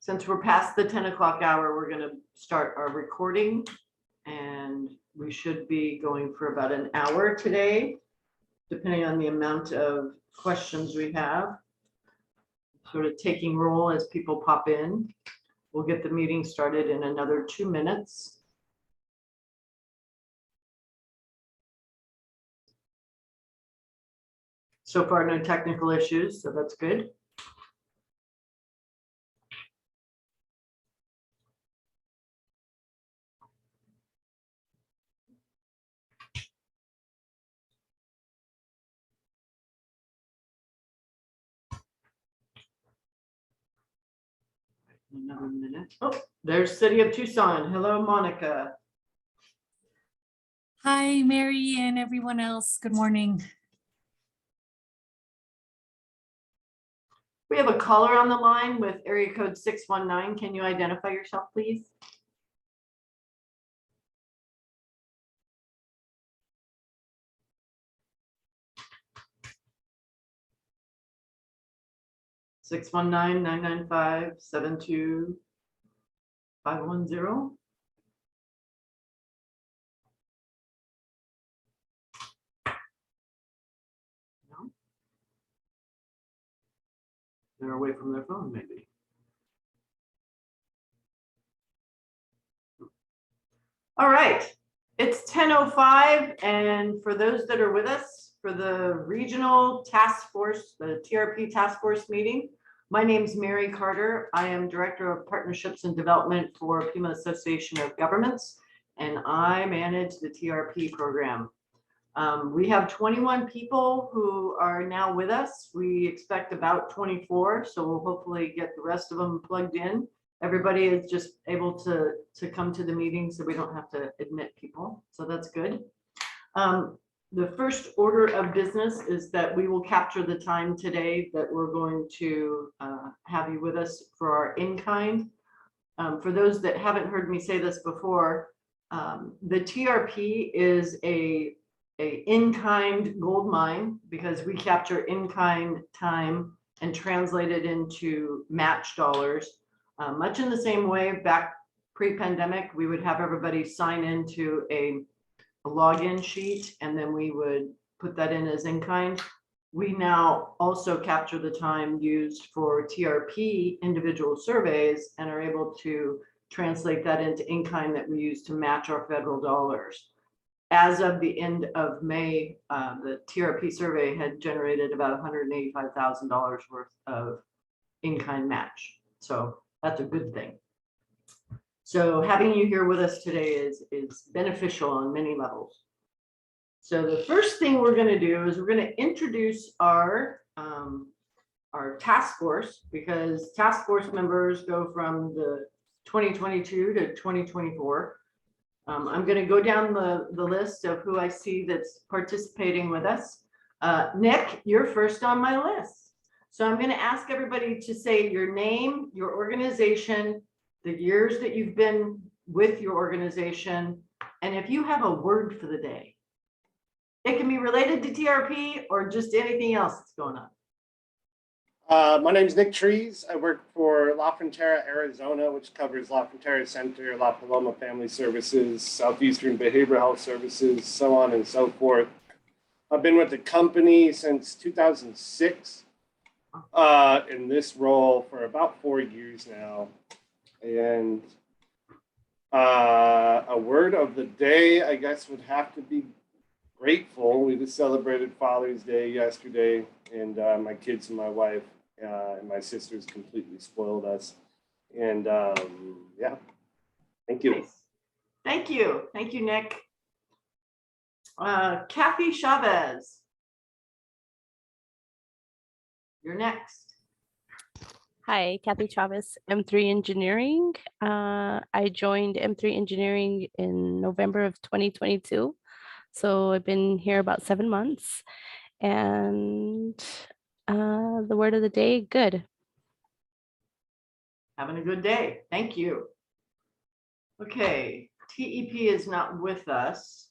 Since we're past the 10 o'clock hour, we're going to start our recording, and we should be going for about an hour today, depending on the amount of questions we have. Sort of taking roll as people pop in. We'll get the meeting started in another 2 minutes. So far, no technical issues, so that's good. Another minute. Oh, there's City of Tucson. Hello, Monica. Hi, Mary and everyone else. Good morning. We have a caller on the line with area code 619. Can you identify yourself, please? Six 1-995-72510. No? They're away from their phone, maybe. All right, it's 10:05, and for those that are with us for the regional task force, the TRP task force meeting, my name is Mary Carter. I am Director of Partnerships and Development for Pima Association of Governments, and I manage the TRP program. We have 21 people who are now with us. We expect about 24, so we'll hopefully get the rest of them plugged in. Everybody is just able to come to the meeting, so we don't have to admit people, so that's good. The first order of business is that we will capture the time today that we're going to have you with us for our in-kind. For those that haven't heard me say this before, the TRP is a in-kind gold mine because we capture in-kind time and translate it into match dollars. Much in the same way, back pre-pandemic, we would have everybody sign into a login sheet, and then we would put that in as in-kind. We now also capture the time used for TRP individual surveys and are able to translate that into in-kind that we use to match our federal dollars. As of the end of May, the TRP survey had generated about $185,000 worth of in-kind match. So that's a good thing. So having you here with us today is beneficial on many levels. So the first thing we're going to do is we're going to introduce our task force, because task force members go from the 2022 to 2024. I'm going to go down the list of who I see that's participating with us. Nick, you're first on my list. So I'm going to ask everybody to say your name, your organization, the years that you've been with your organization, and if you have a word for the day. It can be related to TRP or just anything else that's going on. My name is Nick Trees. I work for La Frontera, Arizona, which covers La Frontera Center, La Paloma Family Services, Southeastern Behavioral Health Services, so on and so forth. I've been with the company since 2006 in this role for about 4 years now. And a word of the day, I guess, would have to be grateful. We just celebrated Father's Day yesterday, and my kids and my wife and my sisters completely spoiled us. And yeah, thank you. Nice. Thank you. Thank you, Nick. Kathy Chavez, you're next. Hi, Kathy Chavez, M3 Engineering. I joined M3 Engineering in November of 2022. So I've been here about 7 months. And the word of the day, good. Having a good day. Thank you. Okay, TEP is not with us.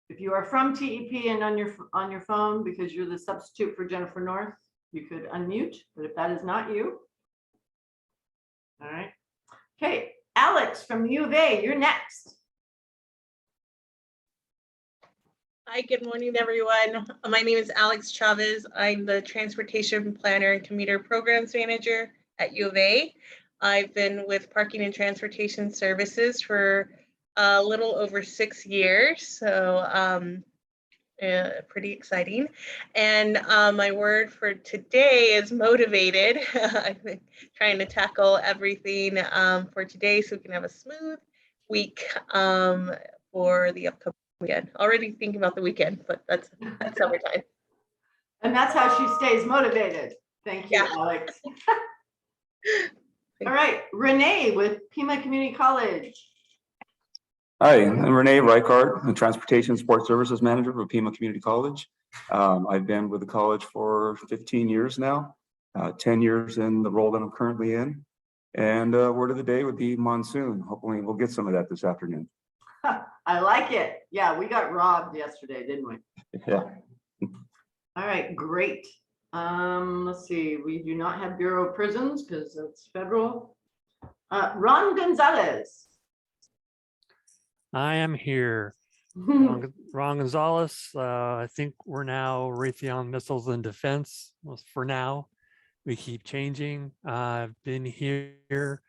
If you are from TEP and on your phone, because you're the substitute for Jennifer North, you could unmute, but if that is not you, All right. Okay, Alex from U of A, you're next. Hi, good morning, everyone. My name is Alex Chavez. I'm the Transportation Planner and Commuter Programs Manager at U of A. I've been with Parking and Transportation Services for a little over 6 years, so pretty exciting. And my word for today is motivated. I've been trying to tackle everything for today so we can have a smooth week for the upcoming weekend. Already thinking about the weekend, but that's summertime. And that's how she stays motivated. Thank you, Yeah. Alex. All right, Renee with Pima Community College. Hi, I'm Renee Reichart, the Transportation Support Services Manager for Pima Community College. I've been with the college for 15 years now, 10 years in the role that I'm currently in. And word of the day would be monsoon. Hopefully we'll get some of that this afternoon. I like it. Yeah, we got robbed yesterday, didn't we? Yeah. All right, great. Let's see, we do not have Bureau of Prisons because it's federal. Ron Gonzalez. I am here. Ron Gonzalez. I think we're now Raytheon Missiles and Defense. Well, for now, we keep changing. I've been here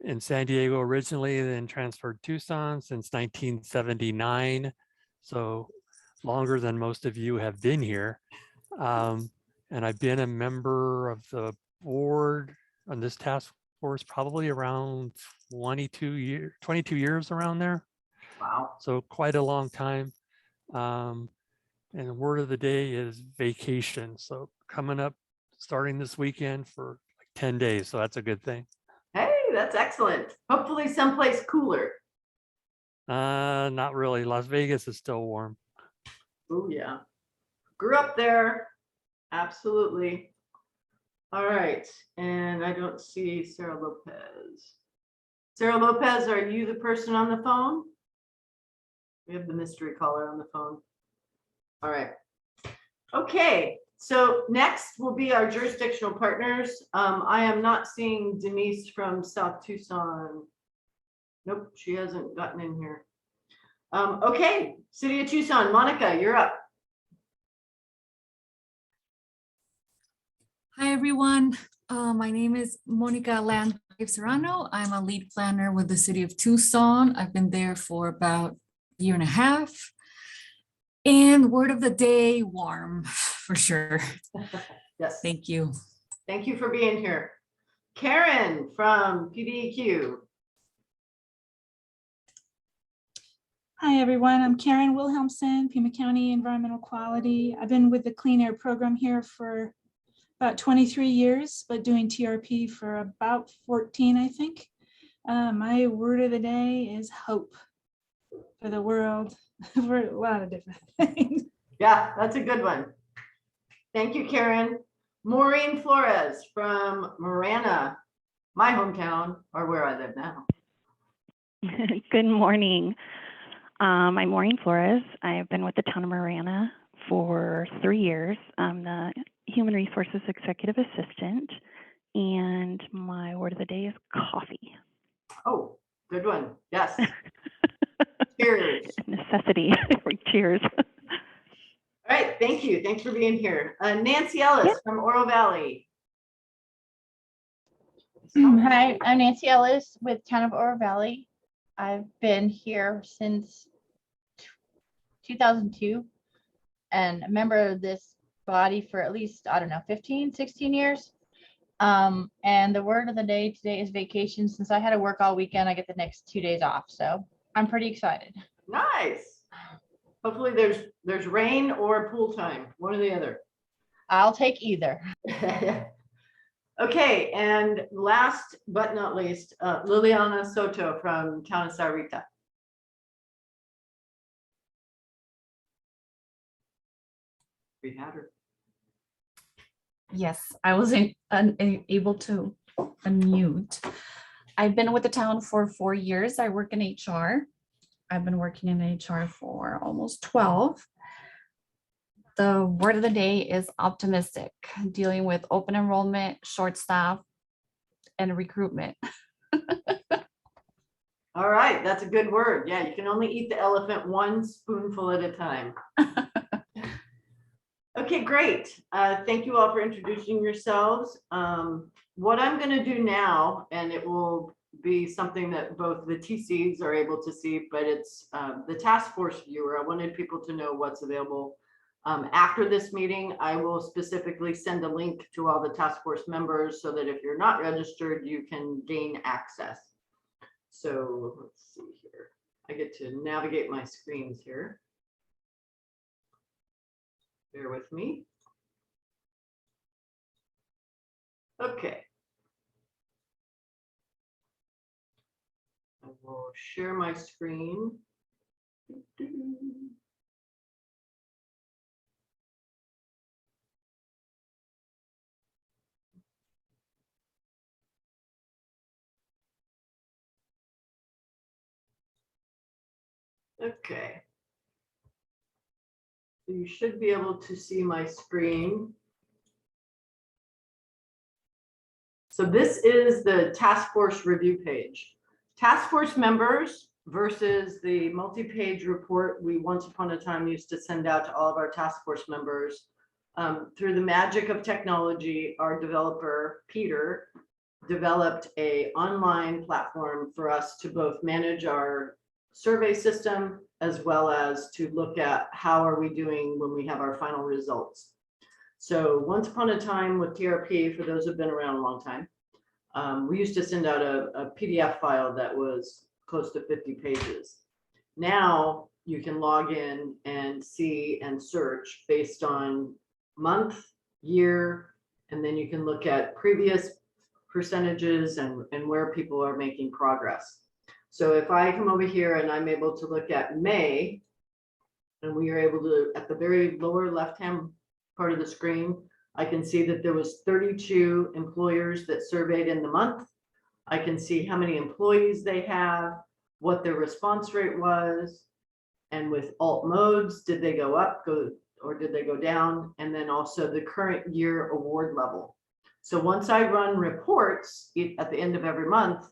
in San Diego originally, then transferred to Tucson since 1979. So longer than most of you have been here. And I've been a member of the board on this task force probably around 22 years around there. Wow. So quite a long time. And the word of the day is vacation. So coming up, starting this weekend for like 10 days. So that's a good thing. Hey, that's excellent. Hopefully someplace cooler. Not really. Las Vegas is still warm. Oh yeah. Grew up there. Absolutely. All right. And I don't see Sarah Lopez. Sarah Lopez, are you the person on the phone? We have the mystery caller on the phone. All right. Okay. So next will be our jurisdictional partners. I am not seeing Denise from South Tucson. Nope, she hasn't gotten in here. Okay, City of Tucson, Monica, you're up. Hi, everyone. My name is Monica Land Serrano. I'm a lead planner with the City of Tucson. I've been there for about a year and a half. And word of the day, warm, for sure. Yes. Thank you. Thank you for being here. Karen from PDEQ. Hi, everyone. I'm Karen Wilhelmsen, Pima County Environmental Quality. I've been with the Clean Air Program here for about 23 years, but doing TRP for about 14, I think. My word of the day is hope for the world, for a lot of different things. Yeah, that's a good one. Thank you, Karen. Maureen Flores from Marana, my hometown, or where I live now. Good morning. I'm Maureen Flores. I've been with the town of Marana for 3 years. I'm the Human Resources Executive Assistant, and my word of the day is coffee. Oh, good one. Yes. Cheers. Necessity. Cheers. All right, thank you. Thanks for being here. Nancy Ellis from Oro Valley. Hi, I'm Nancy Ellis with Town of Oro Valley. I've been here since 2002 and a member of this body for at least, I don't know, 15, 16 years. And the word of the day today is vacation. Since I had to work all weekend, I get the next 2 days off. So I'm pretty excited. Nice. Hopefully there's rain or pool time, one or the other. I'll take either. Okay, and last but not least, Liliana Soto from Town of Sarita. We had her. Yes, I was unable to unmute. I've been with the town for 4 years. I work in HR. I've been working in HR for almost 12. The word of the day is optimistic, dealing with open enrollment, short staff, and recruitment. All right, that's a good word. Yeah, you can only eat the elephant one spoonful at a time. Okay, great. Thank you all for introducing yourselves. What I'm going to do now, and it will be something that both the TCs are able to see, but it's the task force viewer. I wanted people to know what's available. After this meeting, I will specifically send a link to all the task force members so that if you're not registered, you can gain access. So let's see here. I get to navigate my screens here. Bear with me. Okay. I will share my screen. Okay. So you should be able to see my screen. So this is the task force review page. Task force members versus the multi-page report we once upon a time used to send out to all of our task force members. Through the magic of technology, our developer, Peter, developed an online platform for us to both manage our survey system as well as to look at how are we doing when we have our final results. So once upon a time with TRP, for those who've been around a long time, we used to send out a PDF file that was close to 50 pages. Now you can log in and see and search based on month, year, and then you can look at previous percentages and where people are making progress. So if I come over here and I'm able to look at May, and we are able to, at the very lower left-hand part of the screen, I can see that there was 32 employers that surveyed in the month. I can see how many employees they have, what their response rate was, and with alt modes, did they go up, or did they go down? And then also the current year award level. So once I run reports at the end of every month,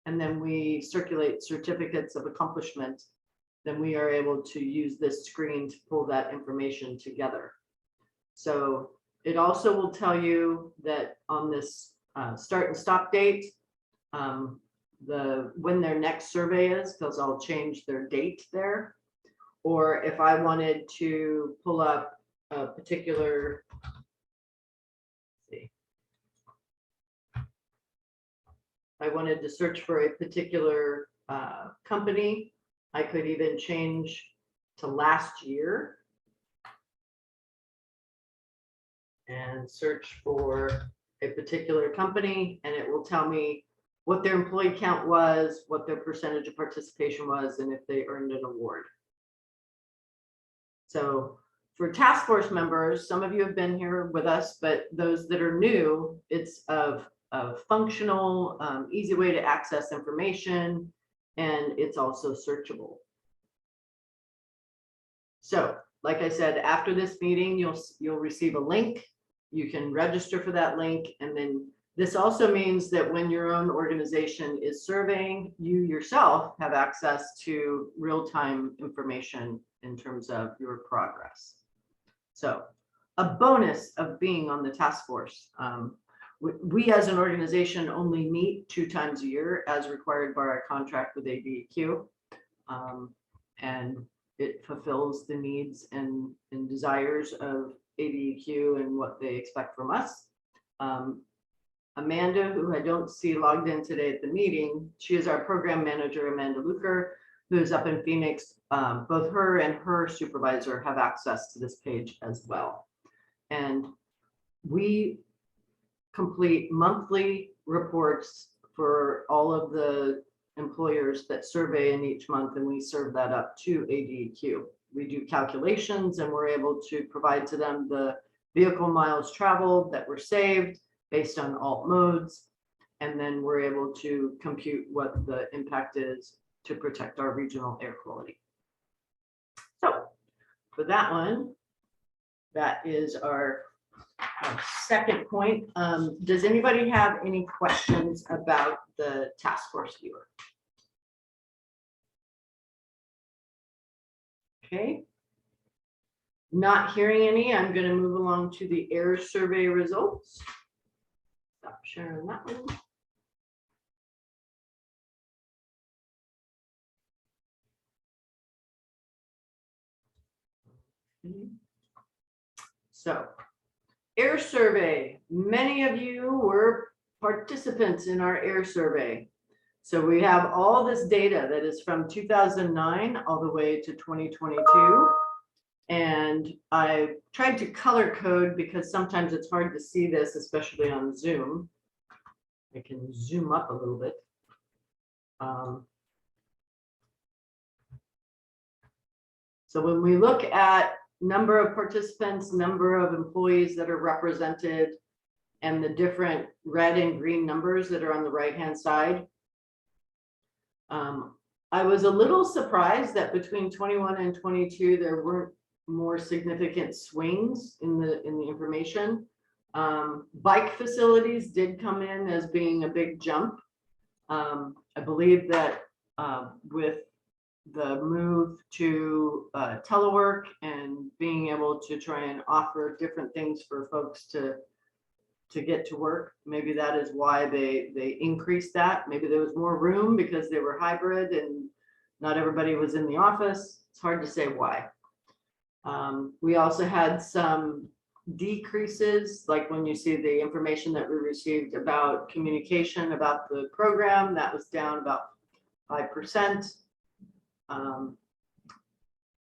and then we circulate certificates of accomplishment, then we are able to use this screen to pull that information together. So it also will tell you that on this start and stop date, when their next survey is, because I'll change their date there. Or if I wanted to pull up a particular, I wanted to search for a particular company, I could even change to last year and search for a particular company, and it will tell me what their employee count was, what their percentage of participation was, and if they earned an award. So for task force members, some of you have been here with us, but those that are new, it's a functional, easy way to access information, and it's also searchable. So like I said, after this meeting, you'll receive a link. You can register for that link, and then this also means that when your own organization is surveying, you yourself have access to real-time information in terms of your progress. So a bonus of being on the task force. We as an organization only meet 2 times a year as required by our contract with ADEQ. And it fulfills the needs and desires of ADEQ and what they expect from us. Amanda, who I don't see logged in today at the meeting, she is our program manager, Amanda Luker, who is up in Phoenix. Both her and her supervisor have access to this page as well. And we complete monthly reports for all of the employers that survey in each month, and we serve that up to ADEQ. We do calculations, and we're able to provide to them the vehicle miles traveled that were saved based on alt modes, and then we're able to compute what the impact is to protect our regional air quality. So for that one, that is our Second point, does anybody have any questions about the task force viewer? Okay. Not hearing any, I'm going to move along to the air survey results. Stop sharing that one. So, air survey. Many of you were participants in our air survey. So we have all this data that is from 2009 all the way to 2022. And I tried to color code because sometimes it's hard to see this, especially on Zoom. I can zoom up a little bit. So when we look at number of participants, number of employees that are represented, and the different red and green numbers that are on the right-hand side, I was a little surprised that between 21 and 22, there weren't more significant swings in the information. Bike facilities did come in as being a big jump. I believe that with the move to telework and being able to try and offer different things for folks to get to work, maybe that is why they increased that. Maybe there was more room because they were hybrid and not everybody was in the office. It's hard to say why. We also had some decreases, like when you see the information that we received about communication about the program, that was down about 5%.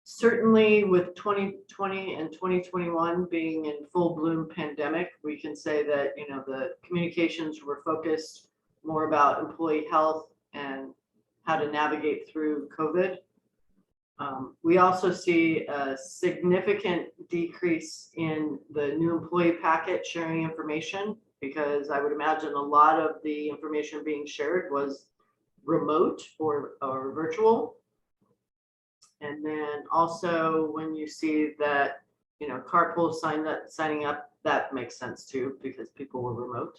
Certainly with 2020 and 2021 being in full bloom pandemic, we can say that, you know, the communications were focused more about employee health and how to navigate through COVID. We also see a significant decrease in the new employee packet sharing information, because I would imagine a lot of the information being shared was remote or virtual. And then also when you see that, you know, carpool signing up, that makes sense too, because people were remote.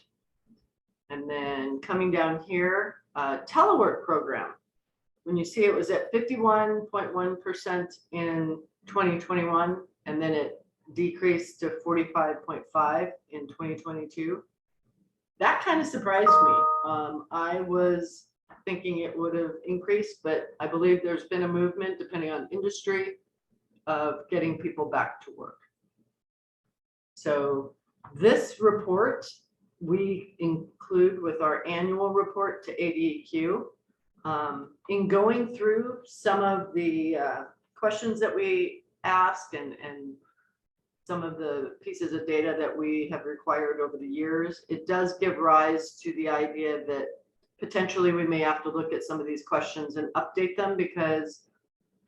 And then coming down here, telework program. When you see it was at 51.1% in 2021, and then it decreased to 45.5 in 2022. That kind of surprised me. I was thinking it would have increased, but I believe there's been a movement, depending on industry, of getting people back to work. So this report we include with our annual report to ADEQ. In going through some of the questions that we asked and some of the pieces of data that we have required over the years, it does give rise to the idea that potentially we may have to look at some of these questions and update them, because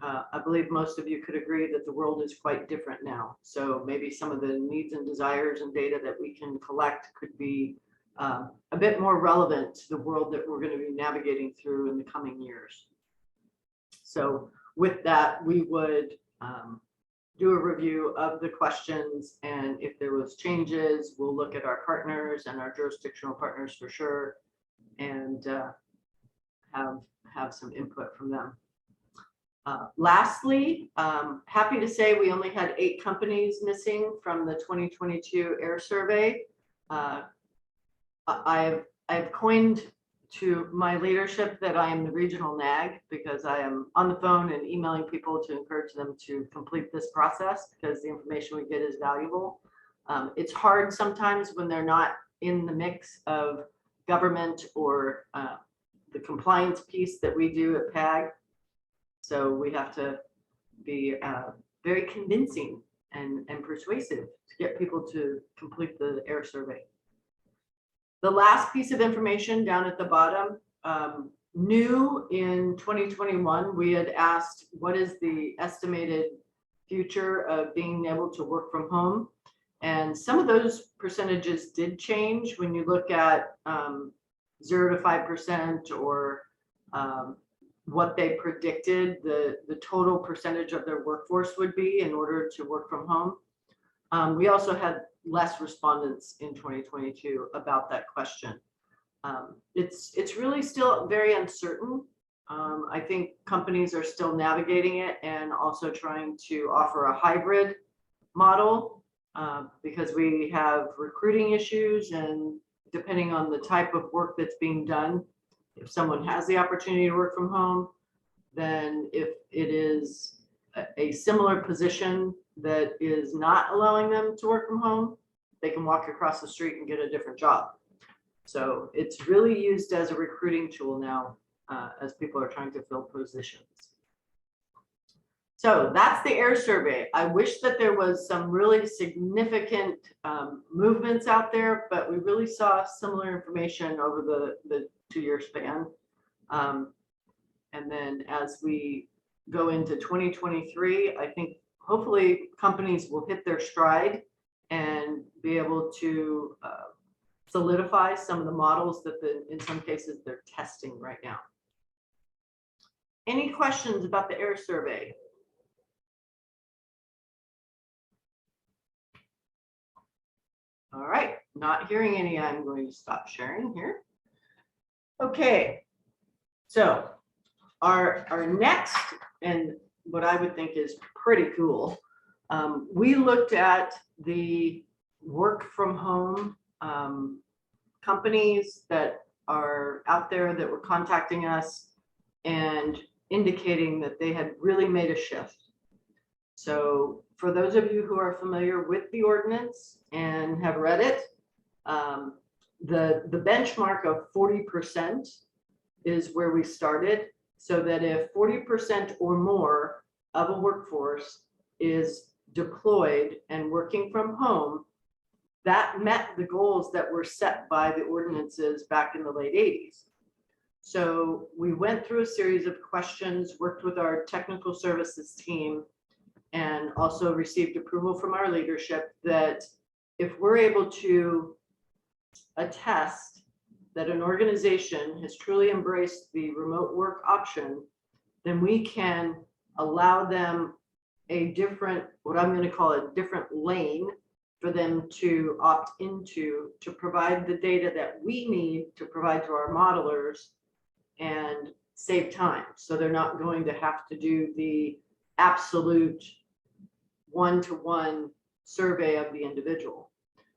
I believe most of you could agree that the world is quite different now. So maybe some of the needs and desires and data that we can collect could be a bit more relevant to the world that we're going to be navigating through in the coming years. So with that, we would do a review of the questions, and if there was changes, we'll look at our partners and our jurisdictional partners for sure, and have some input from them. Lastly, happy to say we only had 8 companies missing from the 2022 air survey. I've coined to my leadership that I am the regional nag, because I am on the phone and emailing people to encourage them to complete this process, because the information we get is valuable. It's hard sometimes when they're not in the mix of government or the compliance piece that we do at PAG. So we have to be very convincing and persuasive to get people to complete the air survey. The last piece of information down at the bottom, new in 2021, we had asked what is the estimated future of being able to work from home. And some of those percentages did change when you look at 0 to 5% or what they predicted the total percentage of their workforce would be in order to work from home. We also had less respondents in 2022 about that question. It's really still very uncertain. I think companies are still navigating it and also trying to offer a hybrid model because we have recruiting issues, and depending on the type of work that's being done, if someone has the opportunity to work from home, then if it is a similar position that is not allowing them to work from home, they can walk across the street and get a different job. So it's really used as a recruiting tool now as people are trying to fill positions. So that's the air survey. I wish that there was some really significant movements out there, but we really saw similar information over the 2-year span. And then as we go into 2023, I think hopefully companies will hit their stride and be able to solidify some of the models that in some cases they're testing right now. Any questions about the air survey? All right, not hearing any, I'm going to stop sharing here. Okay, so our next, and what I would think is pretty cool, we looked at the work from home companies that are out there that were contacting us and indicating that they had really made a shift. So for those of you who are familiar with the ordinance and have read it, the benchmark of 40% is where we started, so that if 40% or more of a workforce is deployed and working from home, that met the goals that were set by the ordinances back in the late 80s. So we went through a series of questions, worked with our technical services team, and also received approval from our leadership that if we're able to attest that an organization has truly embraced the remote work option, then we can allow them a different, what I'm going to call a different lane for them to opt into, to provide the data that we need to provide to our modelers and save time. So they're not going to have to do the absolute one-to-one survey of the individual.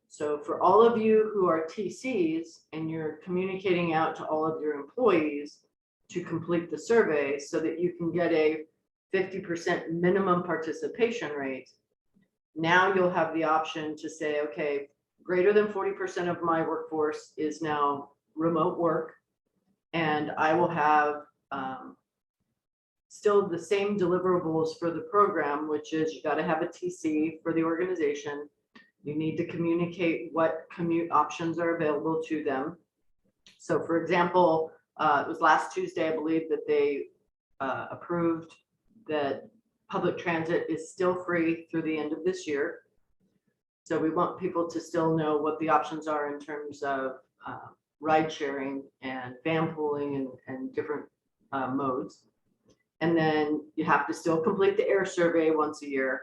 So for all of you who are TCs and you're communicating out to all of your employees to complete the survey so that you can get a 50% minimum participation rate, now you'll have the option to say, okay, greater than 40% of my workforce is now remote work, and I will have still the same deliverables for the program, which is you got to have a TC for the organization. You need to communicate what commute options are available to them. So for example, it was last Tuesday, I believe, that they approved that public transit is still free through the end of this year. So we want people to still know what the options are in terms of ride sharing and van pooling and different modes. And then you have to still complete the air survey once a year.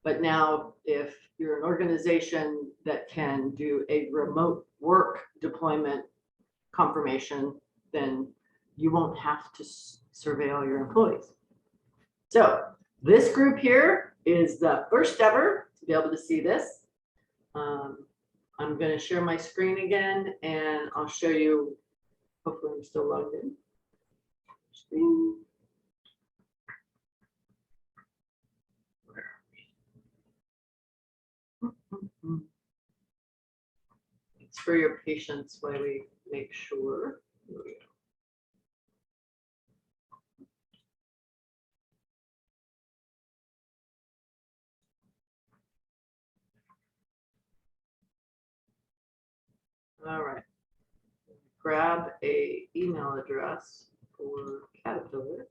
But now if you're an organization that can do a remote work deployment confirmation, then you won't have to survey all your employees. So this group here is the first ever to be able to see this. I'm going to share my screen again and I'll show you, hopefully I'm still logged in. Screen. It's for your patience while we make sure. Here we go. All right. Grab a email address for Caterpillar.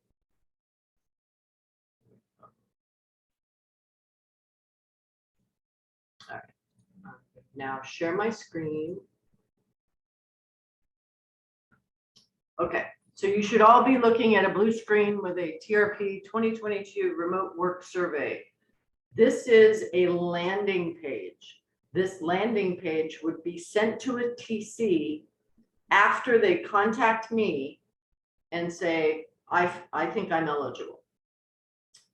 All right. Now share my screen. Okay, so you should all be looking at a blue screen with a TRP 2022 remote work survey. This is a landing page. this landing page would be sent to a TC after they contact me and say, I think I'm eligible.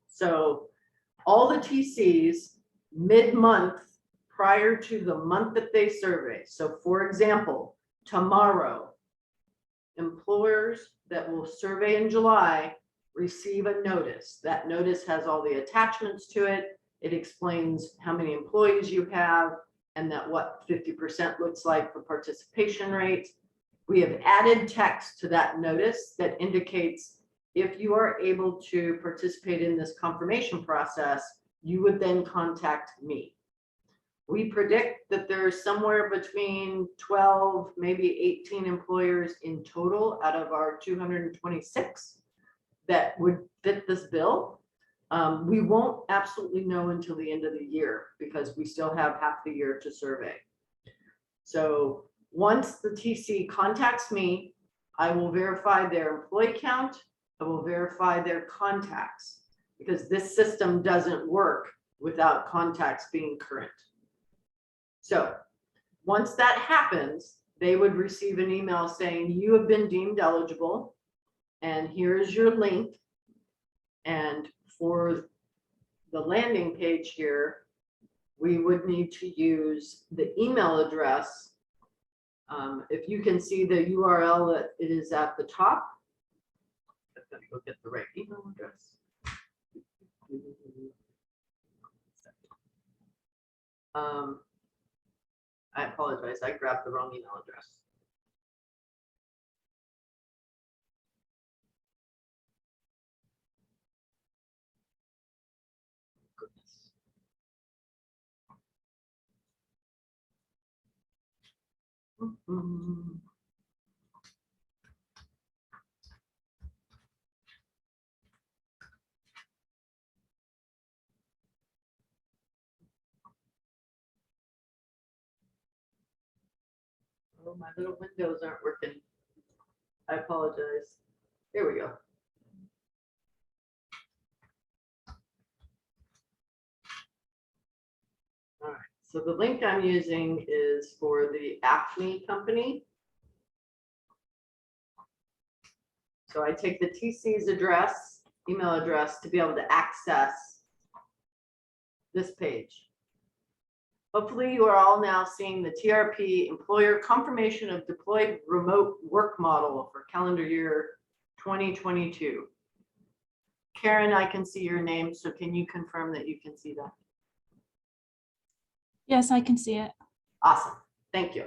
So all the TCs mid-month prior to the month that they survey. So for example, tomorrow, employers that will survey in July receive a notice. That notice has all the attachments to it. It explains how many employees you have and that what 50% looks like for participation rate. We have added text to that notice that indicates if you are able to participate in this confirmation process, you would then contact me. We predict that there's somewhere between 12, maybe 18 employers in total out of our 226 that would fit this bill. We won't absolutely know until the end of the year because we still have half the year to survey. So once the TC contacts me, I will verify their employee count. I will verify their contacts because this system doesn't work without contacts being current. So once that happens, they would receive an email saying you have been deemed eligible and here's your link. And for the landing page here, we would need to use the email address. If you can see the URL that it is at the top, I'm gonna go get the right email address. I apologize, I grabbed the wrong email address. Goodness. Oh, my little windows aren't working. I apologize. Here we go. All right, so the link I'm using is for the Acme company. So I take the TC's address, email address to be able to access this page. Hopefully you are all now seeing the TRP employer confirmation of deployed remote work model for calendar year 2022. Karen, I can see your name, so can you confirm that you can see that? Yes, I can see it. Awesome, thank you.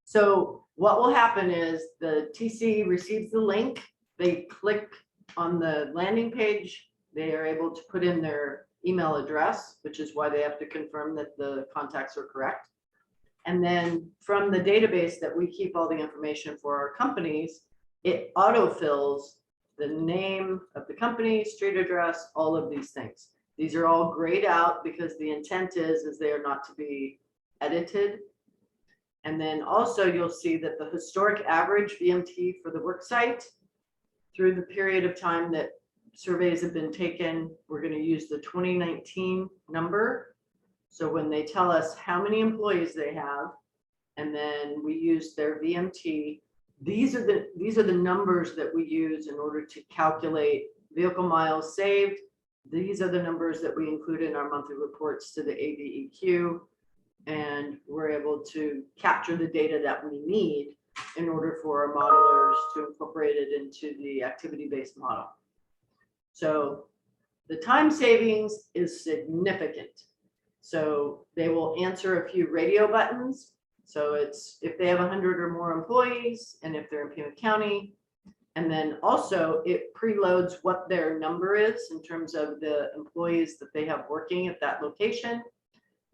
So what will happen is the TC receives the link, they click on the landing page, they are able to put in their email address, which is why they have to confirm that the contacts are correct. And then from the database that we keep all the information for our companies, it autofills the name of the company, street address, all of these things. These are all grayed out because the intent is they are not to be edited. And then also you'll see that the historic average VMT for the worksite through the period of time that surveys have been taken, we're going to use the 2019 number. So when they tell us how many employees they have, and then we use their VMT, these are the numbers that we use in order to calculate vehicle miles saved. These are the numbers that we include in our monthly reports to the AVEQ, and we're able to capture the data that we need in order for our modelers to incorporate it into the activity-based model. So the time savings is significant. So they will answer a few radio buttons. So it's if they have 100 or more employees and if they're in Pima County. And then also it preloads what their number is in terms of the employees that they have working at that location.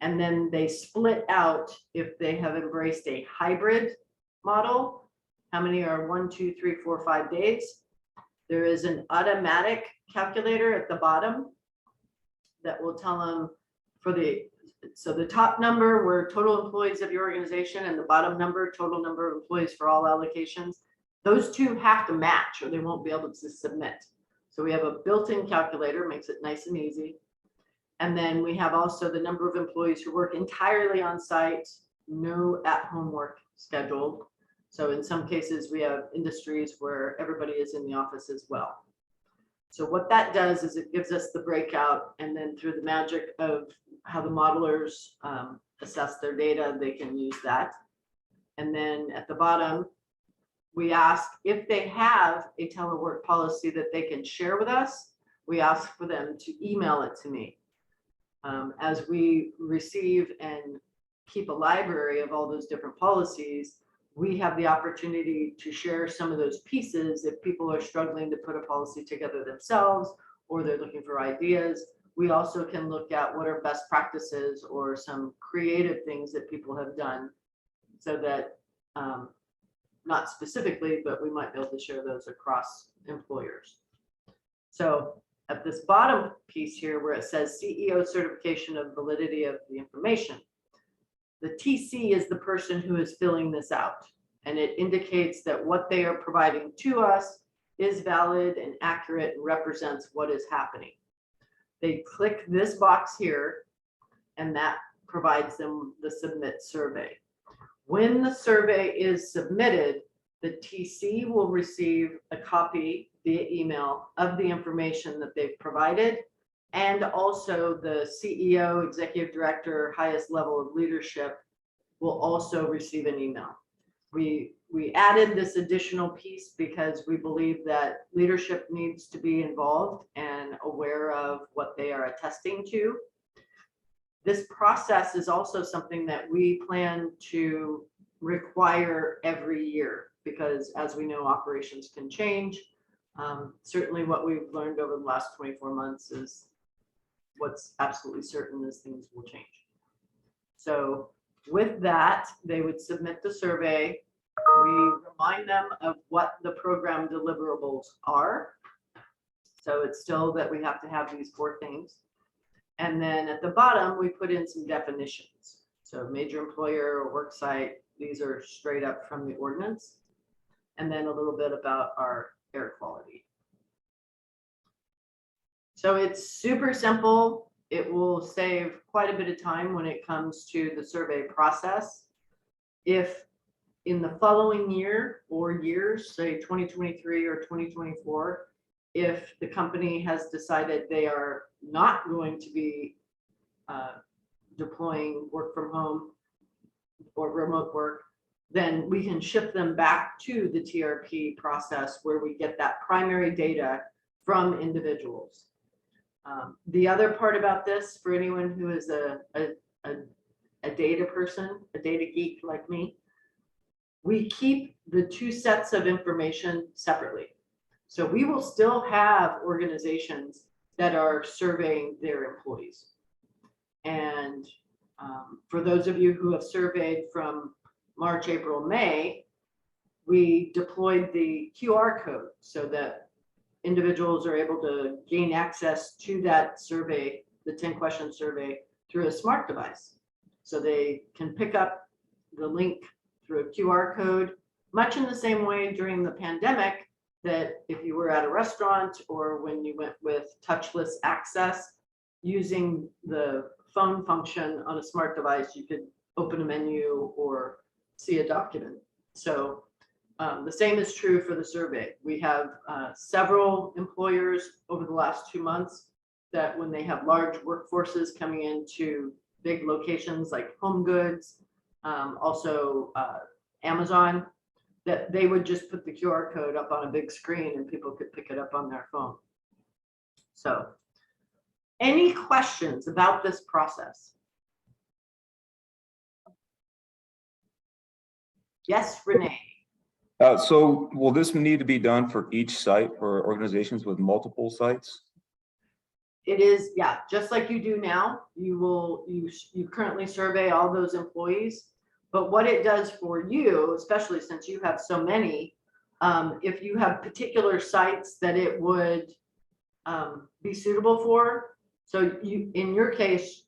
And then they split out if they have embraced a hybrid model. How many are 1, 2, 3, 4, 5 days? There is an automatic calculator at the bottom that will tell them for so the top number were total employees of your organization and the bottom number, total number of employees for all allocations. Those two have to match or they won't be able to submit. So we have a built-in calculator, makes it nice and easy. And then we have also the number of employees who work entirely on site, no at-home work scheduled. So in some cases, we have industries where everybody is in the office as well. So what that does is it gives us the breakout, and then through the magic of how the modelers assess their data, they can use that. And then at the bottom, we ask if they have a telework policy that they can share with us, we ask for them to email it to me. As we receive and keep a library of all those different policies, we have the opportunity to share some of those pieces if people are struggling to put a policy together themselves or they're looking for ideas. We also can look at what are best practices or some creative things that people have done so that, not specifically, but we might be able to share those across employers. So at this bottom piece here where it says CEO certification of validity of the information, the TC is the person who is filling this out, and it indicates that what they are providing to us is valid and accurate and represents what is happening. They click this box here, and that provides them the submit survey. When the survey is submitted, the TC will receive a copy via email of the information that they've provided, and also the CEO, executive director, highest level of leadership will also receive an email. We added this additional piece because we believe that leadership needs to be involved and aware of what they are attesting to. This process is also something that we plan to require every year because, as we know, operations can change. Certainly what we've learned over the last 24 months is what's absolutely certain is things will change. So with that, they would submit the survey. We remind them of what the program deliverables are. So it's still that we have to have these 4 things. And then at the bottom, we put in some definitions. So major employer or work site, these are straight up from the ordinance. And then a little bit about our air quality. So it's super simple. It will save quite a bit of time when it comes to the survey process. If in the following year or years, say 2023 or 2024, if the company has decided they are not going to be deploying work from home or remote work, then we can shift them back to the TRP process where we get that primary data from individuals. The other part about this, for anyone who is a data person, a data geek like me, we keep the 2 sets of information separately. So we will still have organizations that are surveying their employees. And for those of you who have surveyed from March, April, May, we deployed the QR code so that individuals are able to gain access to that survey, the 10-question survey, through a smart device. So they can pick up the link through a QR code, much in the same way during the pandemic that if you were at a restaurant or when you went with touchless access, using the phone function on a smart device, you could open a menu or see a document. So the same is true for the survey. We have several employers over the last 2 months that when they have large workforces coming into big locations like home goods, also Amazon, that they would just put the QR code up on a big screen and people could pick it up on their phone. So any questions about this process? Yes, Renee. So will this need to be done for each site for organizations with multiple sites? It is, yeah, just like you do now. You currently survey all those employees, but what it does for you, especially since you have so many, if you have particular sites that it would be suitable for. So you, in your case,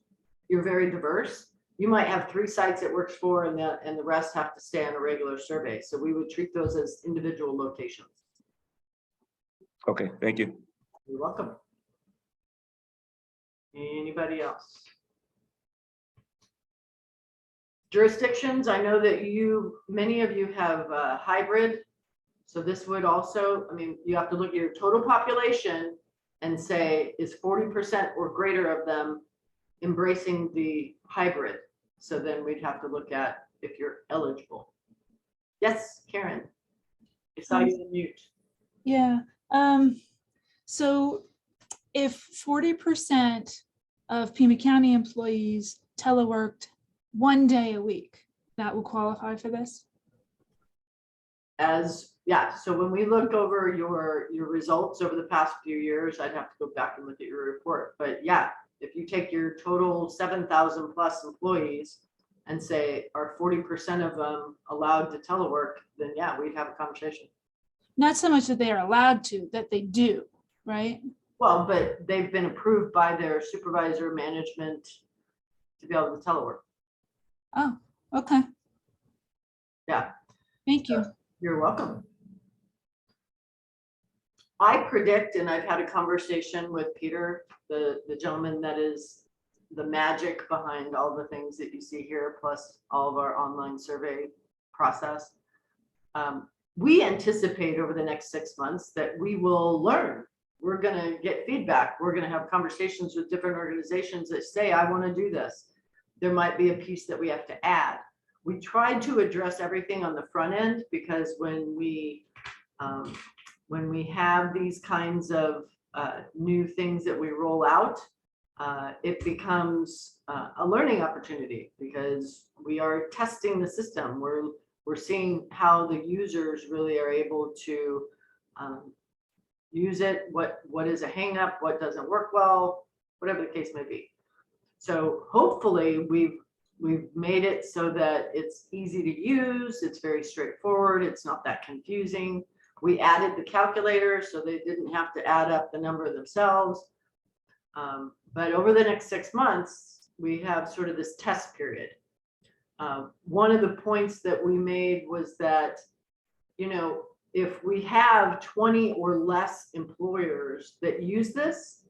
you're very diverse. You might have 3 sites it works for and the rest have to stay on a regular survey. So we would treat those as individual locations. Okay, thank you. You're welcome. Anybody else? Jurisdictions, I know that many of you have hybrid. So this would also, I mean, you have to look at your total population and say, is 40% or greater of them embracing the hybrid? So then we'd have to look at if you're eligible. Yes, Karen. I saw you on mute. Yeah. So if 40% of Pima County employees teleworked 1 day a week, that will qualify for this? Yeah, so when we look over your results over the past few years, I'd have to go back and look at your report. But yeah, if you take your total 7,000 plus employees and say, are 40% of them allowed to telework, then yeah, we'd have a conversation. Not so much that they are allowed to, that they do, right? Well, but they've been approved by their supervisor management to be able to telework. Oh, okay. Yeah. Thank you. You're welcome. I predict, and I've had a conversation with Peter, the gentleman that is the magic behind all the things that you see here, plus all of our online survey process. We anticipate over the next 6 months that we will learn. We're going to get feedback. We're going to have conversations with different organizations that say, I want to do this. There might be a piece that we have to add. We tried to address everything on the front end because when we have these kinds of new things that we roll out, it becomes a learning opportunity because we are testing the system. We're seeing how the users really are able to use it, what is a hang up, what doesn't work well, whatever the case may be. So hopefully we've made it so that it's easy to use, it's very straightforward, it's not that confusing. We added the calculator so they didn't have to add up the number themselves. But over the next 6 months, we have sort of this test period. One of the points that we made was that, you know, if we have 20 or less employers that use this,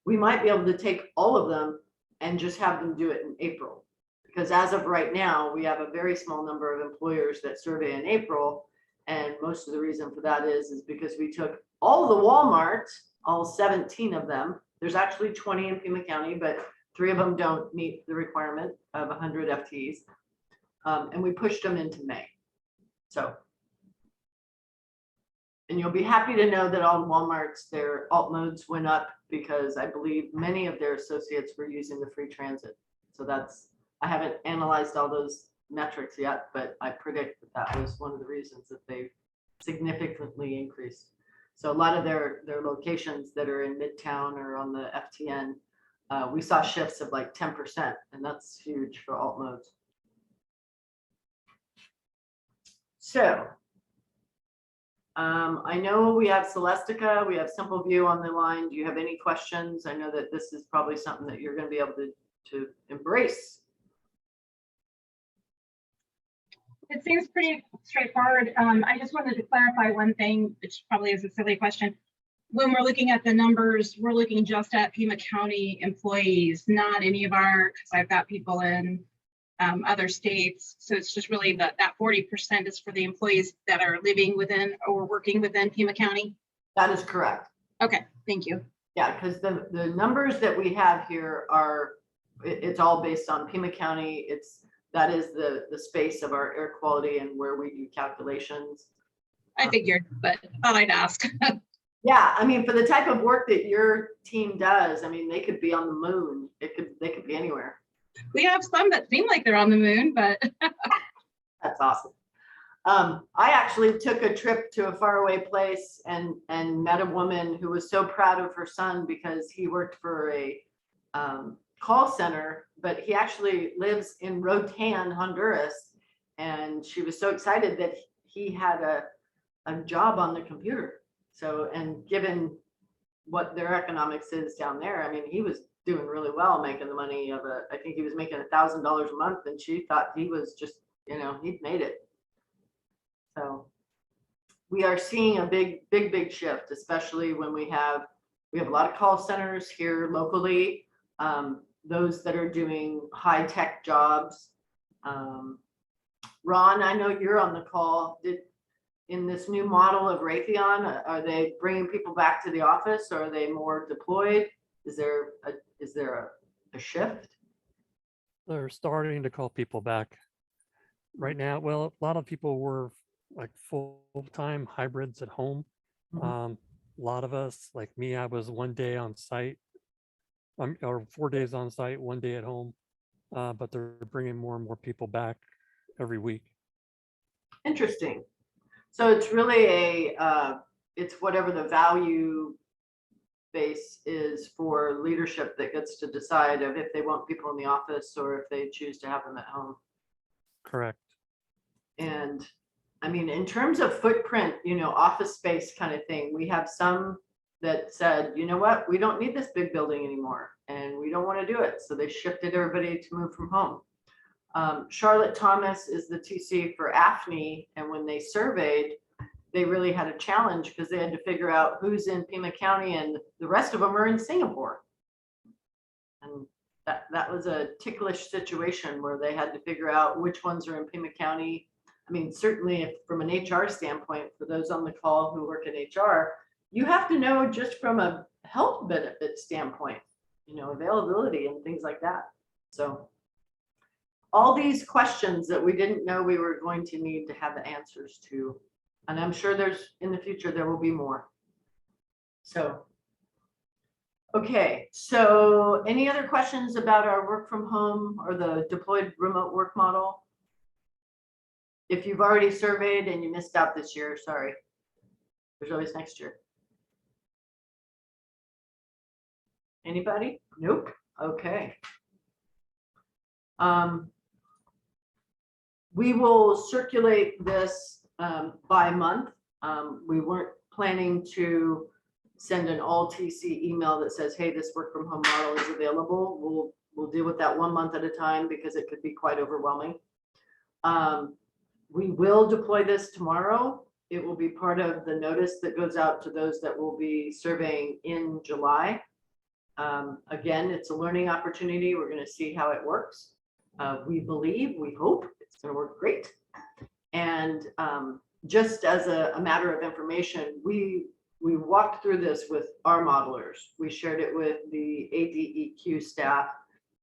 we might be able to take all of them and just have them do it in April. Because as of right now, we have a very small number of employers that survey in April. And most of the reason for that is because we took all the Walmarts, all 17 of them. There's actually 20 in Pima County, but 3 of them don't meet the requirement of 100 FTEs. And we pushed them into May. So, and you'll be happy to know that all Walmarts, their alt modes went up because I believe many of their associates were using the free transit. So that's, I haven't analyzed all those metrics yet, but I predict that that was one of the reasons that they significantly increased. So a lot of their locations that are in Midtown or on the FTN, we saw shifts of like 10%, and that's huge for alt modes. So I know we have Celestica, we have Simple View on the line. Do you have any questions? I know that this is probably something that you're going to be able to embrace. It seems pretty straightforward. I just wanted to clarify one thing, which probably is a silly question. When we're looking at the numbers, we're looking just at Pima County employees, not any of our, because I've got people in other states. So it's just really that 40% is for the employees that are living within or working within Pima County. That is correct. Okay, thank you. Yeah, because the numbers that we have here are, it's all based on Pima County. That is the space of our air quality and where we do calculations. I figured, but thought I'd ask. Yeah, I mean, for the type of work that your team does, I mean, they could be on the moon. They could be anywhere. We have some that seem like they're on the moon, but That's awesome. I actually took a trip to a faraway place and met a woman who was so proud of her son because he worked for a call center, but he actually lives in Rotan, Honduras. And she was so excited that he had a job on the computer. So, and given what their economics is down there, I mean, he was doing really well, making the money of I think he was making $1,000 a month, and she thought he was just, you know, he'd made it. So we are seeing a big shift, especially when we have a lot of call centers here locally. those that are doing high-tech jobs. Ron, I know you're on the call. In this new model of Raytheon, are they bringing people back to the office, or are they more deployed? Is there a shift? They're starting to call people back right now. Well, a lot of people were like full-time hybrids at home. Mhm. A lot of us, like me, I was 1 day on site, or 4 days on site, 1 day at home. But they're bringing more and more people back every week. Interesting. So it's really it's whatever the value base is for leadership that gets to decide of if they want people in the office or if they choose to have them at home. Correct. And I mean, in terms of footprint, office space kind of thing, we have some that said, you know what, we don't need this big building anymore and we don't want to do it. So they shifted everybody to move from home. Charlotte Thomas is the TC for AFNI, and when they surveyed, they really had a challenge because they had to figure out who's in Pima County and the rest of them are in Singapore. And that was a ticklish situation where they had to figure out which ones are in Pima County. I mean, certainly if, from an HR standpoint, for those on the call who work in HR, you have to know just from a health benefit standpoint, availability and things like that. So all these questions that we didn't know we were going to need to have the answers to. And I'm sure in the future, there will be more. So, okay. So any other questions about our work from home or the deployed remote work model? If you've already surveyed and you missed out this year, sorry. There's always next year. Anybody? Nope. Okay. We will circulate this by month. We weren't planning to send an all TC email that says, hey, this work from home model is available. We'll deal with that 1 month at a time because it could be quite overwhelming. We will deploy this tomorrow. It will be part of the notice that goes out to those that will be surveying in July. Again, it's a learning opportunity. We're going to see how it works. We hope it's going to work great. And just as a matter of information, we walked through this with our modelers. We shared it with the ADEQ staff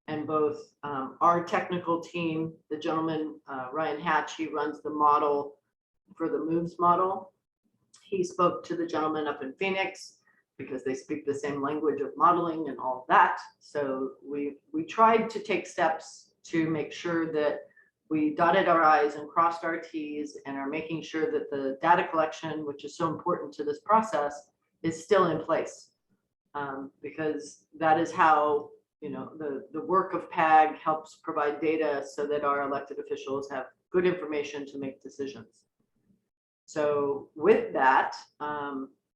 and both our technical team, the gentleman, Ryan Hatch, he runs the model for the MOVES model. He spoke to the gentleman up in Phoenix because they speak the same language of modeling and all of that. So we tried to take steps to make sure that we dotted our I's and crossed our T's and are making sure that the data collection, which is so important to this process, is still in place. Because that is how the work of PAG helps provide data so that our elected officials have good information to make decisions. So with that,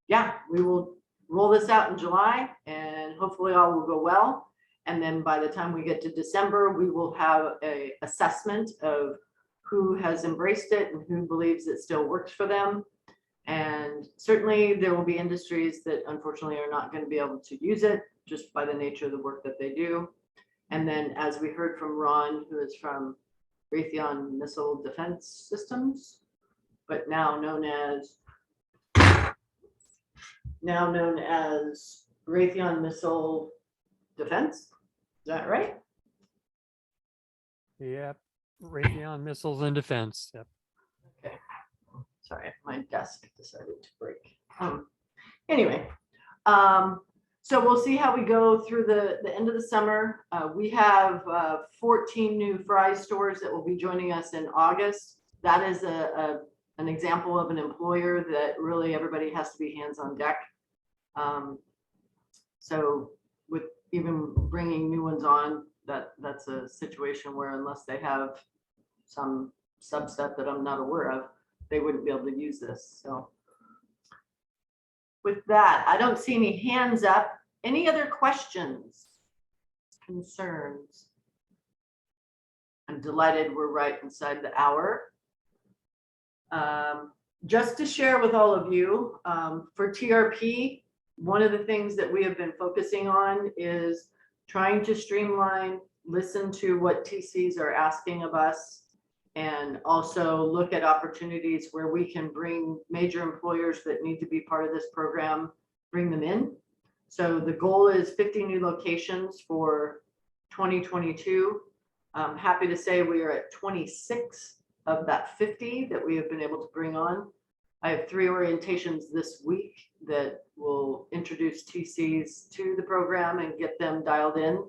yeah, we will roll this out in July and hopefully all will go well. And then by the time we get to December, we will have an assessment of who has embraced it and who believes it still works for them. And certainly there will be industries that unfortunately are not going to be able to use it just by the nature of the work that they do. And then as we heard from Ron, who is from Raytheon Missile Defense Systems, but now known as Raytheon Missile Defense. Is that right? Yep. Raytheon Missiles and Defense. Yep. Okay. Sorry, my desk decided to break. Anyway, so we'll see how we go through the end of the summer. We have 14 new Fry's stores that will be joining us in August. That is an example of an employer that really everybody has to be hands on deck. So with even bringing new ones on, that's a situation where unless they have some subset that I'm not aware of, they wouldn't be able to use this. So with that, I don't see any hands up. Any other questions, concerns? I'm delighted we're right inside the hour. Just to share with all of you, for TRP, one of the things that we have been focusing on is trying to streamline, listen to what TCs are asking of us, and also look at opportunities where we can bring major employers that need to be part of this program, bring them in. So the goal is 50 new locations for 2022. I'm happy to say we are at 26 of that 50 that we have been able to bring on. I have 3 orientations this week that will introduce TCs to the program and get them dialed in.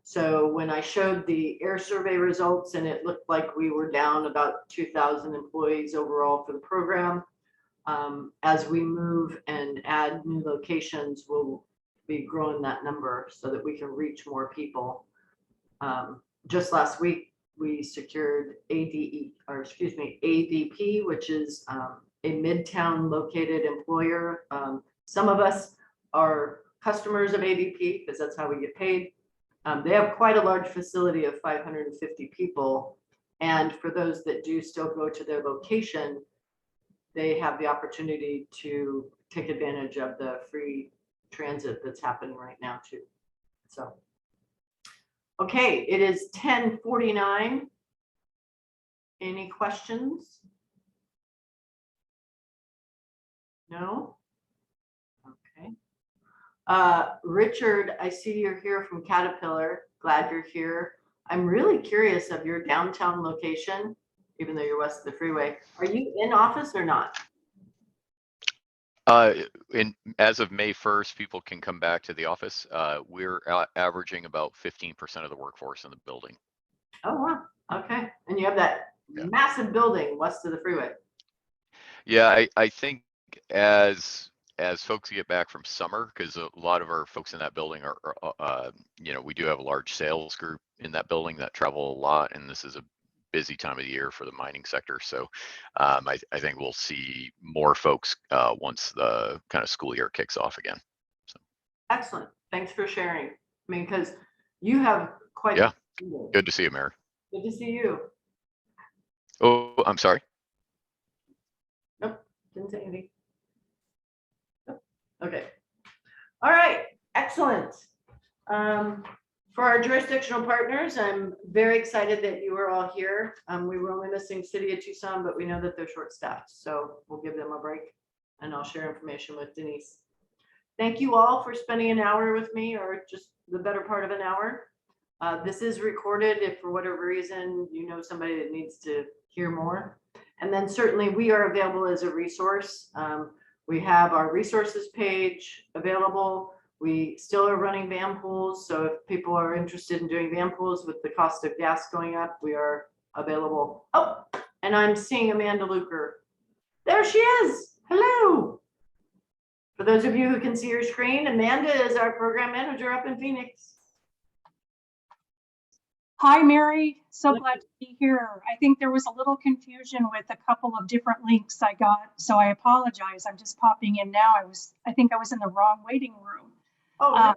So when I showed the air survey results and it looked like we were down about 2,000 employees overall for the program, as we move and add new locations, we'll be growing that number so that we can reach more people. Just last week, we secured ADP, which is a Midtown located employer. Some of us are customers of ADP because that's how we get paid. They have quite a large facility of 550 people. And for those that do still go to their location, they have the opportunity to take advantage of the free transit that's happening right now too. So, okay, it is 10:49. Any questions? No? Okay. Richard, I see you're here from Caterpillar. Glad you're here. I'm really curious of your downtown location, even though you're west of the freeway. Are you in office or not? As of May 1st, people can come back to the office. We're averaging about 15% of the workforce in the building. Oh, wow. Okay. And you have that massive building west of the freeway. Yeah, I think as folks get back from summer, because a lot of our folks in that building are, we do have a large sales group in that building that travel a lot, and this is a busy time of the year for the mining sector. So I think we'll see more folks once the kind of school year kicks off again. So. Excellent. Thanks for sharing. I mean, because you have quite. Yeah. Good to see you, Mary. Good to see you. Oh, I'm sorry. Nope, didn't say anything. Nope. Okay. All right. Excellent. For our jurisdictional partners, I'm very excited that you are all here. We were only missing City of Tucson, but we know that they're short-staffed, so we'll give them a break and I'll share information with Denise. Thank you all for spending an hour with me, or just the better part of an hour. This is recorded if for whatever reason you know somebody that needs to hear more. And then certainly we are available as a resource. We have our resources page available. We still are running van pools, so if people are interested in doing van pools with the cost of gas going up, we are available. Oh, and I'm seeing Amanda Luker. There she is. Hello. For those of you who can see her screen, Amanda is our program manager up in Phoenix. Hi, Mary. So glad to be here. I think there was a little confusion with a couple of different links I got, so I apologize. I'm just popping in now. I think I was in the wrong waiting room. Oh,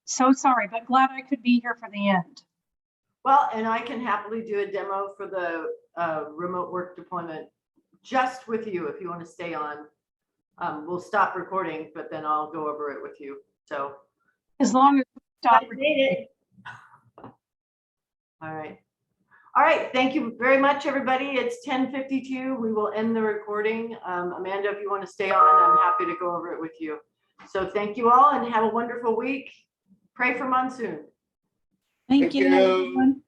so sorry, but glad I could be here for the end. well, and I can happily do a demo for the remote work deployment just with you if you want to stay on. We'll stop recording, but then I'll go over it with you. So as long as we stop recording. All right. All right. Thank you very much, everybody. It's 10:52. We will end the recording. Amanda, if you want to stay on, I'm happy to go over it with you. So thank you all and have a wonderful week. Pray for monsoon. Thank you, everyone.